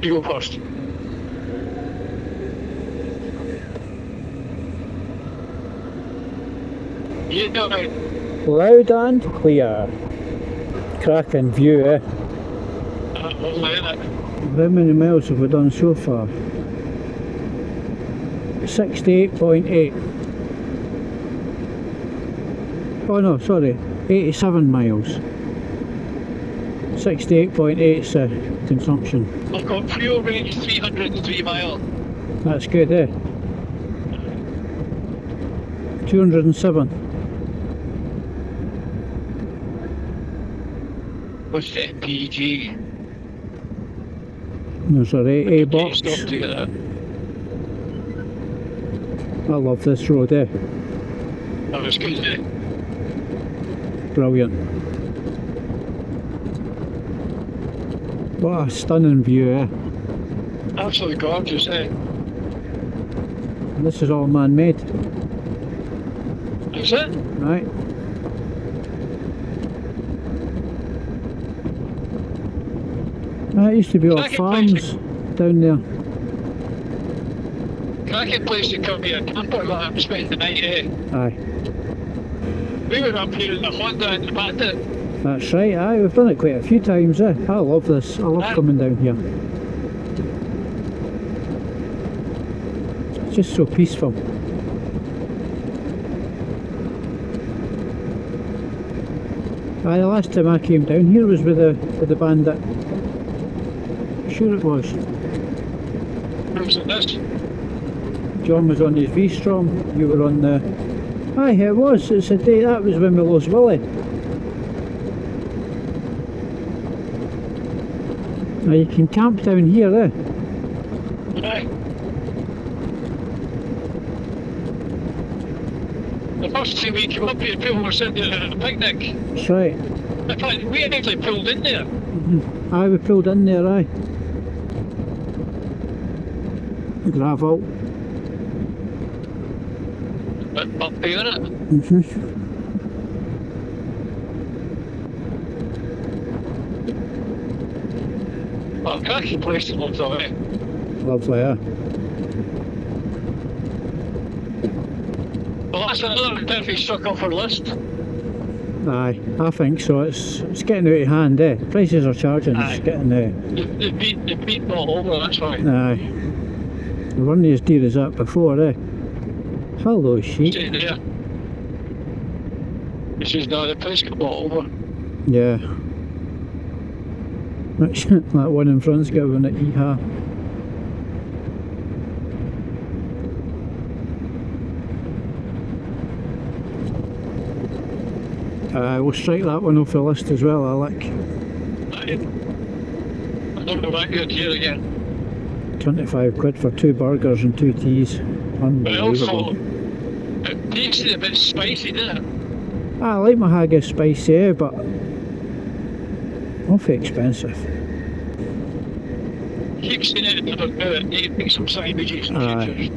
You go first. You know it. Loud and clear. Cracking view, eh? Lovely, isn't it? How many miles have we done so far? 68.8. Oh no, sorry, 87 miles. 68.8 is consumption. I've got fuel range 303 mile. That's good, eh? 207. What's the MPG? There's our AA box. Stop to get that. I love this road, eh? That was good, eh? Brilliant. What a stunning view, eh? Absolutely gorgeous, eh? This is all man-made, Is it? right? That used to be all farms down there. Cracking place to come here. Camper that I'm spending the night, eh? Aye, We were up here in the Honda in the Bandit. that's right, aye, we've done it quite a few times, eh? I love this, I love Aye. coming down here. It's just so peaceful. Aye, the last time I came down here was with the Bandit. Sure it was. Was it this? John was on his V-STROM, you were on the... Aye, it was, it's a day, that was when we lost Willie. Now you can camp down here, eh? Aye. The first time we came up here, people were sitting there at a picnic. That's right. In fact, we actually pulled in there. Aye, we pulled in there, aye. Gravel. But bumpy, isn't it? Well, cracking place to look though, eh? Lovely, eh? Well, that's another perfect struck off our list. Aye, I think so. It's getting out of hand, eh? Prices are charging, Aye. it's getting... The beat not over, that's why. Aye. They weren't as dear as that before, eh? Hello, sheep. Stay there. This is now the price got bought over. Yeah. That one in front's giving it yeehaw. We'll strike that one off the list as well, Alec. I don't know back here again. 25 quid for 2 burgers and 2 teas. But also, Unbelievable. it tastes a bit spicy, doesn't it? I like my haggis spicy, eh, but awfully expensive. Keep seeing it another minute, you can make some sandwiches and Aye. futures.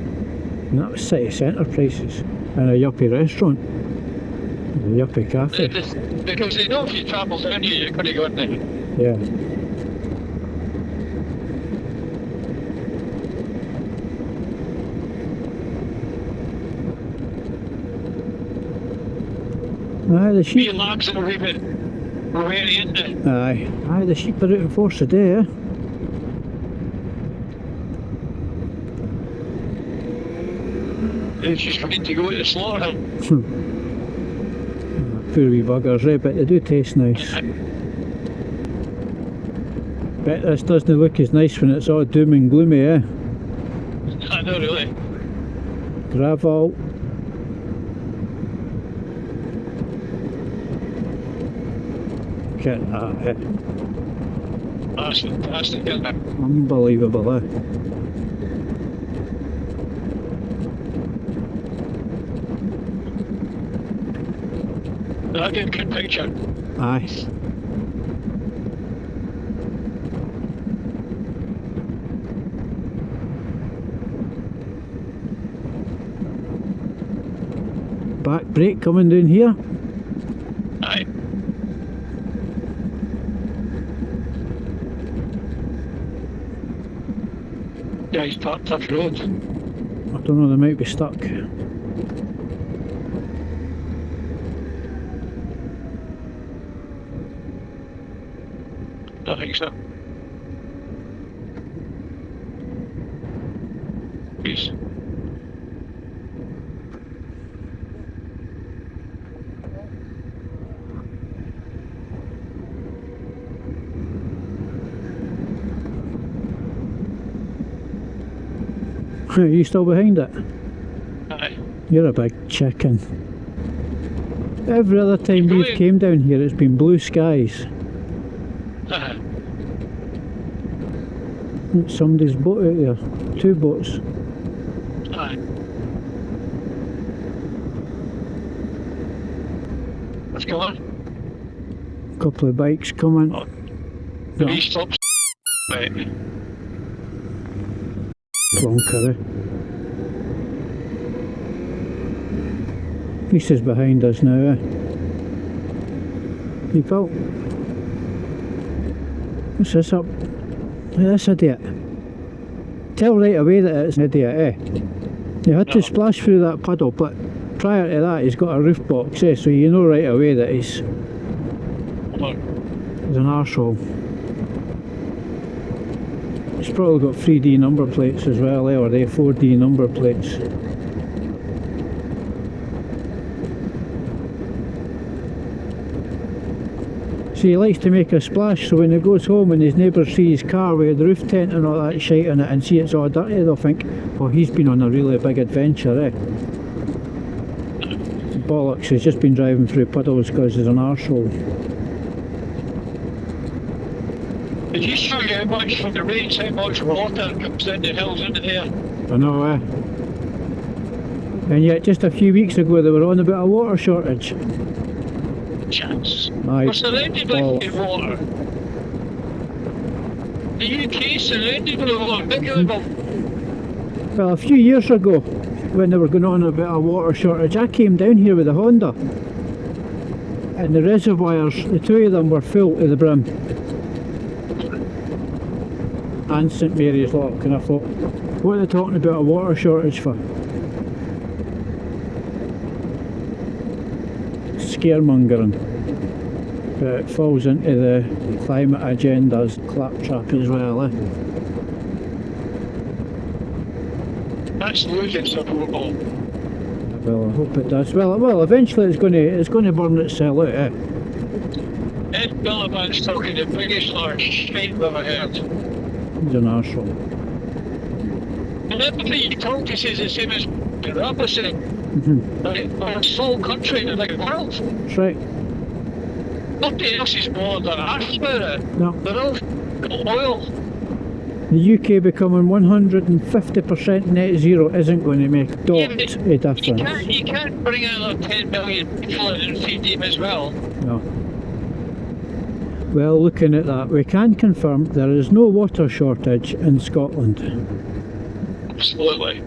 And that was city centre prices. And a yuppie restaurant. The yuppie cafe. Because they know if you travel down here, you're going to go in there. Yeah. Aye, the Me sheep. and Labs are a wee bit wary, isn't they? Aye, the sheep are out in force today, eh? They're just going to go to the slaughter. Poor wee buggers, eh? But they do taste nice. Bet this doesn't look as nice when it's all doom and gloomy, eh? I know, really. Gravel. Look at that, eh? That's fantastic, isn't it? Unbelievable, eh? I get a good picture. Aye. Back brake coming down here. Aye. Yeah, he's parked off the road. I don't know, they might be stuck. I think so. Peace. Are you still behind it? Aye. You're a big chicken. Every other time we've came down here it's been blue skies. Aye. Somebody's boat out there. 2 boats. Aye. What's going on? A couple of bikes coming. Oh. Yeah. He stops. Right. Plonker, At least he's behind us now, People. What's this up? This idiot. Tell right away that it's an idiot, You had to splash through that puddle, but prior to that he's got a roof box, so you know right away that he's an arsehole. He's probably got 3D number plates as well, or they 4D number plates. So he likes to make a splash, so when he goes home and his neighbours see his car with the roof tent and all that shite in it and see it's all dirty, they'll think, well, he's been on a really big adventure, Bollocks, he's just been driving through puddles because he's an arsehole. Did he show you how much from the rains, how much water comes down the hills into there? I know, And yet just a few weeks ago they were on about a water shortage. Chance. Aye. We're surrounded by water. The UK surrounded with water, bigger than Well, a few years ago, when they were going on about a water shortage, I came down here with a Honda. And the reservoirs, the 2 of them were full to the brim. And St Marys Loch, and I thought, what are they talking about a water shortage for? Scaremongering. But it falls into the climate agenda's claptrap as well, That's losing support. Well, I hope it does. Well, eventually it's going to burn itself out, Ed Miliband's talking the biggest large shite I've ever heard. He's an arsehole. And everybody you talk to says the same as the opposite. We're a small country in the big world. That's right. Nobody else is more than asked about it. No. They're all got oil. The UK becoming 150% net zero isn't going to make a dot of difference. You can't bring another 10 million people in and feed them as well. No. Well, looking at that, we can confirm there is no water shortage in Scotland. Absolutely.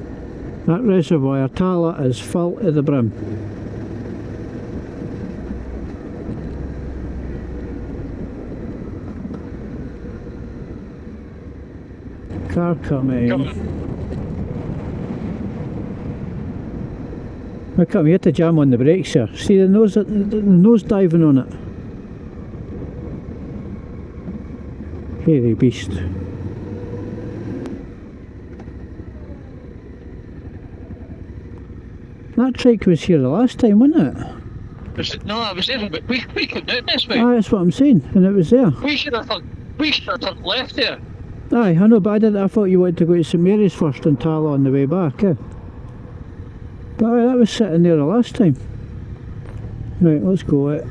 That reservoir, Tala, is full to the brim. Car coming. Now come, you had to jam on the brakes here. See the nose diving on it. Hairy beast. That trike was here the last time, wasn't it? No, it was there, but we came down this way. Aye, that's what I'm saying, and it was there. We should have turned left there. Aye, I know, but I didn't. I thought you wanted to go to St Marys first and Tala on the way back, But aye, that was sitting there the last time. Right, let's go it.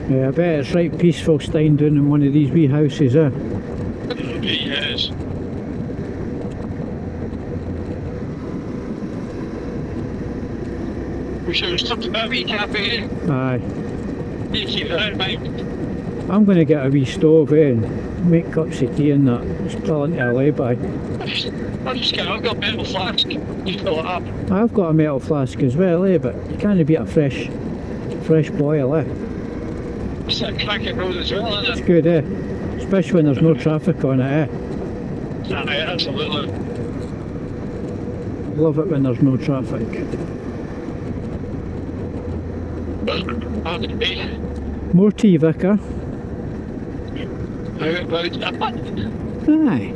Yeah, I bet it's right peaceful staying down in one of these wee houses, Yes. We should have stopped at that wee cafe. Aye. You keep that in mind. I'm going to get a wee stove and make cups of tea and that. It's plenty of lay-by. I've got metal flask. You fill it up. I've got a metal flask as well, but you can't beat a fresh boil, It's that cracking road as well, It's isn't good, especially when there's no traffic on it, it? Aye, absolutely. Love it when there's no traffic. More tea, Vicar. How about that? Aye.